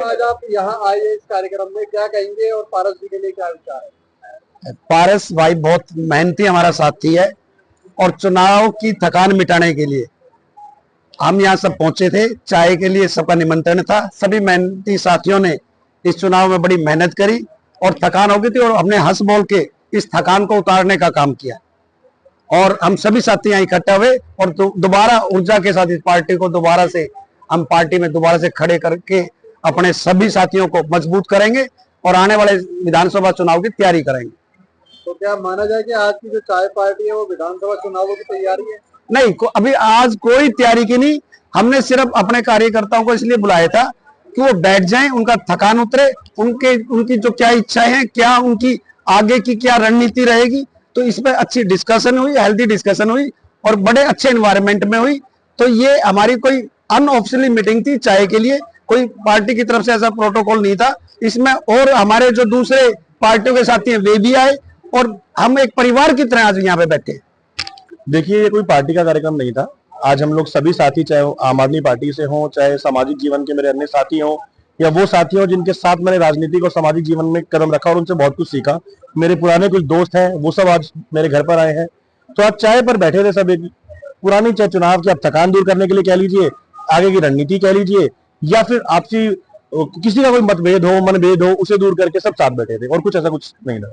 आज आप यहाँ आए इस कार्यक्रम में, क्या कहेंगे और पारस जी के लिए क्या विचार है? पारस भाई बहुत मेहनती हमारा साथी है और चुनाव की थकान मिटाने के लिए हम यहाँ सब पहुंचे थे। चाय के लिए सबका निमंत्रण था। सभी मेहनती साथियों ने इस चुनाव में बड़ी मेहनत करी और थकान हो गई थी और हमने हंस बोल के इस थकान को उतारने का काम किया और हम सभी साथी यहाँ इकट्ठा हुए और दोबारा ऊर्जा के साथ इस पार्टी को दोबारा से हम पार्टी में दोबारा से खड़े करके अपने सभी साथियों को मजबूत करेंगे और आने वाले विधानसभा चुनाव की तैयारी करेंगे। तो क्या माना जाए कि आज की जो चाय पार्टी है वो विधानसभा चुनावों की तैयारी है? नहीं, अभी आज कोई तैयारी की नहीं। हमने सिर्फ अपने कार्यकर्ताओं को इसलिए बुलाया था कि वो बैठ जाएं, उनका थकान उतरे, उनकी जो क्या इच्छाएं हैं, क्या उनकी आगे की क्या रणनीति रहेगी, तो इसमें अच्छी डिस्कशन हुई, हेल्दी डिस्कशन हुई और बड़े अच्छे एनवायरनमेंट में हुई। तो ये हमारी कोई अनऑफिशियली मीटिंग थी चाय के लिए, कोई पार्टी की तरफ से ऐसा प्रोटोकॉल नहीं था इसमें। और हमारे जो दूसरे पार्टियों के साथी हैं वे भी आए और हम एक परिवार की तरह आज यहाँ पे बैठे। देखिए, ये कोई पार्टी का कार्यक्रम नहीं था। आज हम लोग सभी साथी, चाहे आम आदमी पार्टी से हों, चाहे सामाजिक जीवन के मेरे अन्य साथी हों या वो साथी हों जिनके साथ मैंने राजनीतिक और सामाजिक जीवन में कदम रखा और उनसे बहुत कुछ सीखा। मेरे पुराने कुछ दोस्त हैं, वो सब आज मेरे घर पर आए हैं। तो आज चाय पर बैठे थे सब, एक पुरानी चाहे चुनाव की आप थकान दूर करने के लिए कह लीजिए, आगे की रणनीति कह लीजिए, या फिर आपसी किसी का कोई मतभेद हो, मनभेद हो, उसे दूर करके सब साथ बैठे थे और कुछ ऐसा कुछ नहीं था।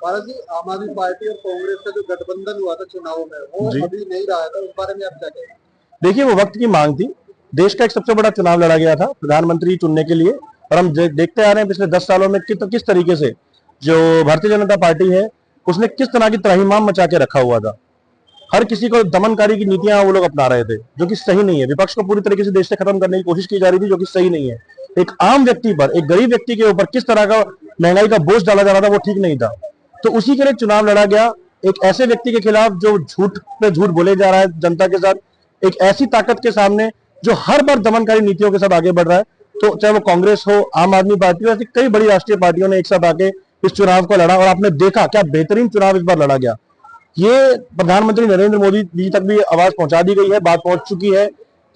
पारस जी, आम आदमी पार्टी और कांग्रेस का जो गठबंधन हुआ था चुनावों में, वो अभी नहीं रहा था, उस बारे में आप क्या कहेंगे? देखिए, वो वक्त की मांग थी। देश का एक सबसे बड़ा चुनाव लड़ा गया था प्रधानमंत्री चुनने के लिए और हम देखते आ रहे हैं पिछले 10 सालों में किस तरीके से जो भारतीय जनता पार्टी है उसने किस तरह की त्राहिमाम मचा के रखा हुआ था। हर किसी को दमनकारी की नीतियां वो लोग अपना रहे थे जो कि सही नहीं है। विपक्ष को पूरी तरीके से देश से खत्म करने की कोशिश की जा रही थी जो कि सही नहीं है। एक आम व्यक्ति पर, एक गरीब व्यक्ति के ऊपर किस तरह का महंगाई का बोझ डाला जा रहा था वो ठीक नहीं था। तो उसी के लिए चुनाव लड़ा गया, एक ऐसे व्यक्ति के खिलाफ जो झूठ पे झूठ बोले जा रहा है जनता के साथ, एक ऐसी ताकत के सामने जो हर बार दमनकारी नीतियों के साथ आगे बढ़ रहा है। तो चाहे वो कांग्रेस हो, आम आदमी पार्टी हो, ऐसी कई बड़ी राष्ट्रीय पार्टियों ने एक साथ आके इस चुनाव को लड़ा और आपने देखा क्या बेहतरीन चुनाव इस बार लड़ा गया। ये प्रधानमंत्री नरेंद्र मोदी जी तक भी आवाज पहुंचा दी गई है, बात पहुंच चुकी है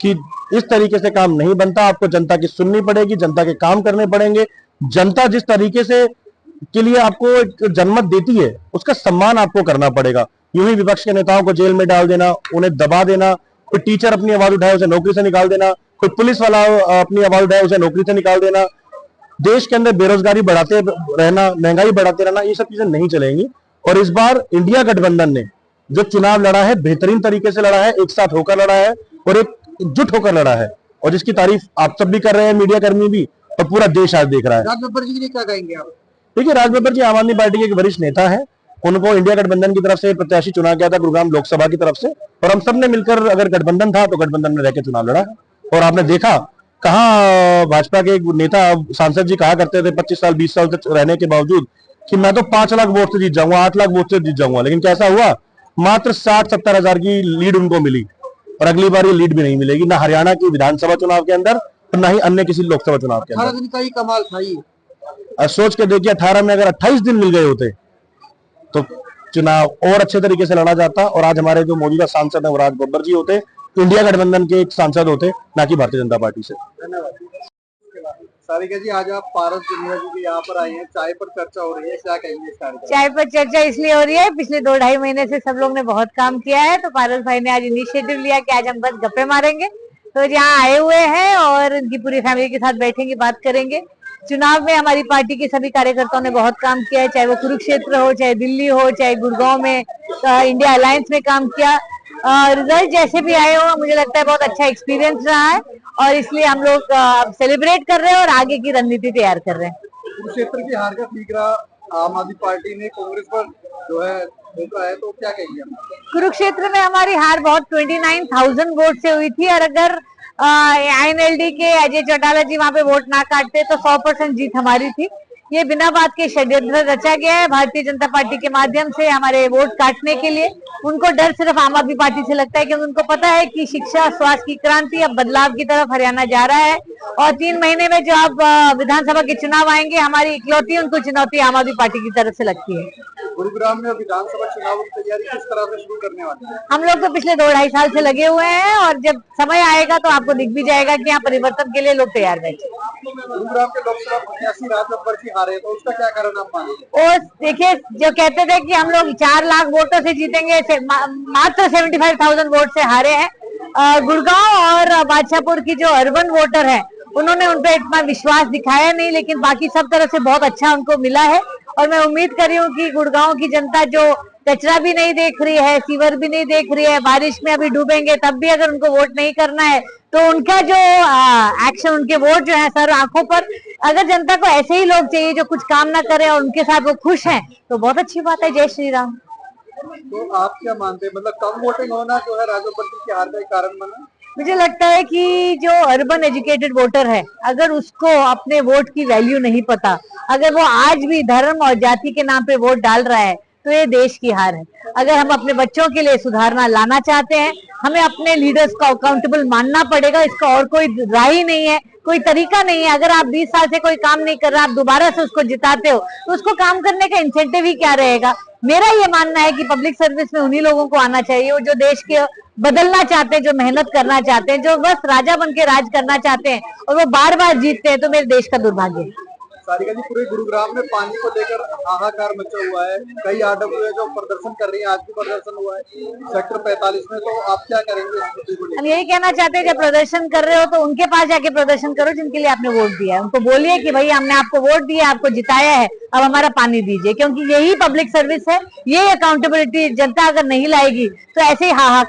कि इस तरीके से काम नहीं बनता, आपको जनता की सुननी पड़ेगी, जनता के काम करने पड़ेंगे। जनता जिस तरीके से के लिए आपको एक जनमत देती है उसका सम्मान आपको करना पड़ेगा। यूं ही विपक्ष के नेताओं को जेल में डाल देना, उन्हें दबा देना, कोई टीचर अपनी आवाज उठाए उसे नौकरी से निकाल देना, कोई पुलिस वाला अपनी आवाज उठाए उसे नौकरी से निकाल देना, देश के अंदर बेरोजगारी बढ़ाते रहना, महंगाई बढ़ाते रहना, ये सब चीजें नहीं चलेंगी। और इस बार इंडिया गठबंधन ने जो चुनाव लड़ा है बेहतरीन तरीके से लड़ा है, एक साथ होकर लड़ा है और एक एकजुट होकर लड़ा है और जिसकी तारीफ आप सब भी कर रहे हैं, मीडिया कर्मी भी, और पूरा देश आज देख रहा है। राज बब्बर जी के लिए क्या कहेंगे आप? देखिए, राज बब्बर जी आम आदमी पार्टी के एक वरिष्ठ नेता है। उनको इंडिया गठबंधन की तरफ से प्रत्याशी चुना गया था गुरुग्राम लोकसभा की तरफ से और हम सब ने मिलकर, अगर गठबंधन था तो गठबंधन में रहकर चुनाव लड़ा है। और आपने देखा कहाँ भाजपा के नेता सांसद जी कहा करते थे 25 साल 20 साल तक रहने के बावजूद कि मैं तो 5 लाख वोट से जीत जाऊंगा, 8 लाख वोट से जीत जाऊंगा, लेकिन कैसा हुआ? मात्र 60-70 हजार की लीड उनको मिली और अगली बार ये लीड भी नहीं मिलेगी, ना हरियाणा की विधानसभा चुनाव के अंदर और ना ही अन्य किसी लोकसभा चुनाव के अंदर। 18 दिन का ही कमाल था ये। सोच के देखिए, 18 में अगर 28 दिन मिल गए होते तो चुनाव और अच्छे तरीके से लड़ा जाता और आज हमारे जो मौजूदा सांसद है वो राज बब्बर जी होते, इंडिया गठबंधन के एक सांसद होते, ना कि भारतीय जनता पार्टी से। धन्यवाद। सारिका जी, आज आप पारस जुनिया जी के यहाँ पर आए हैं, चाय पर चर्चा हो रही है, क्या कहेंगे? चाय पर चर्चा इसलिए हो रही है, पिछले 2-2.5 महीने से सब लोग ने बहुत काम किया है, तो पारस भाई ने आज इनिशिएटिव लिया कि आज हम बस गप्पे मारेंगे। तो यहाँ आए हुए हैं और उनकी पूरी फैमिली के साथ बैठेंगे, बात करेंगे। चुनाव में हमारी पार्टी के सभी कार्यकर्ताओं ने बहुत काम किया है, चाहे वो कुरुक्षेत्र हो, चाहे दिल्ली हो, चाहे गुड़गांव में इंडिया अलायंस में काम किया। रिजल्ट जैसे भी आए हो, मुझे लगता है बहुत अच्छा एक्सपीरियंस रहा है और इसलिए हम लोग सेलिब्रेट कर रहे हैं और आगे की रणनीति तैयार कर रहे हैं। कुरुक्षेत्र की हार का ठीकरा आम आदमी पार्टी ने कांग्रेस पर जो है ठोका है, तो क्या कहेंगे? कुरुक्षेत्र में हमारी हार बहुत 29,000 वोट से हुई थी और अगर INLD के अजय चौटाला जी वहाँ पे वोट ना काटते तो 100% जीत हमारी थी। ये बिना बात के षड्यंत्र रचा गया है भारतीय जनता पार्टी के माध्यम से हमारे वोट काटने के लिए। उनको डर सिर्फ आम आदमी पार्टी से लगता है क्योंकि उनको पता है कि शिक्षा स्वास्थ्य की क्रांति अब बदलाव की तरफ हरियाणा जा रहा है और 3 महीने में जो अब विधानसभा के चुनाव आएंगे, हमारी इकलौती उनको चुनौती आम आदमी पार्टी की तरफ से लगती है। गुरुग्राम में विधानसभा चुनाव की तैयारी किस तरह से शुरू करने वाले हैं? हम लोग तो पिछले 2-2.5 साल से लगे हुए हैं और जब समय आएगा तो आपको दिख भी जाएगा कि यहाँ परिवर्तन के लिए लोग तैयार बैठे। गुरुग्राम के लोकसभा प्रत्याशी राजब बर्फी हारे, तो उसका क्या कारण आप मानेंगे? और देखिए, जो कहते थे कि हम लोग 4 लाख वोटों से जीतेंगे, मात्र 75,000 वोट से हारे हैं। गुड़गांव और बादशाहपुर की जो अर्बन वोटर है उन्होंने उन पर इतना विश्वास दिखाया नहीं, लेकिन बाकी सब तरह से बहुत अच्छा उनको मिला है। और मैं उम्मीद कर रही हूँ कि गुड़गांव की जनता जो कचरा भी नहीं देख रही है, सीवर भी नहीं देख रही है, बारिश में अभी डूबेंगे तब भी अगर उनको वोट नहीं करना है तो उनका जो एक्शन, उनके वोट जो है सर आंखों पर, अगर जनता को ऐसे ही लोग चाहिए जो कुछ काम ना करें और उनके साथ वो खुश हैं तो बहुत अच्छी बात है। जय श्री राम। तो आप क्या मानते हैं, मतलब कम वोटिंग होना जो है राजब बर्फी के हार का एक कारण बना? मुझे लगता है कि जो अर्बन एजुकेटेड वोटर है, अगर उसको अपने वोट की वैल्यू नहीं पता, अगर वो आज भी धर्म और जाति के नाम पे वोट डाल रहा है तो ये देश की हार है। अगर हम अपने बच्चों के लिए सुधारना लाना चाहते हैं, हमें अपने लीडर्स को अकाउंटेबल मानना पड़ेगा। इसका और कोई राह ही नहीं है, कोई तरीका नहीं है। अगर आप 20 साल से कोई काम नहीं कर रहा, आप दोबारा से उसको जिताते हो तो उसको काम करने का इंसेंटिव ही क्या रहेगा। मेरा ये मानना है कि पब्लिक सर्विस में उन्हीं लोगों को आना चाहिए जो देश के बदलना चाहते हैं, जो मेहनत करना चाहते हैं, जो बस राजा बन के राज करना चाहते हैं और वो बार बार जीतते हैं, तो मेरे देश का दुर्भाग्य है। सारिका जी, पूरे गुरुग्राम में पानी को लेकर हाहाकार मचा हुआ है, कई आरडब्ल्यू जो प्रदर्शन कर रही है, आज भी प्रदर्शन हुआ है सेक्टर 45 में, तो आप क्या करेंगे इस मुद्दे को लेकर? हम यही कहना चाहते हैं, जब प्रदर्शन कर रहे हो तो उनके पास जाके प्रदर्शन करो जिनके लिए आपने वोट दिया है। उनको बोलिए कि भाई हमने आपको वोट दिया, आपको जिताया है, अब हमारा पानी दीजिए, क्योंकि यही पब्लिक सर्विस है, ये अकाउंटेबिलिटी जनता अगर नहीं लाएगी तो ऐसे ही हाहाकार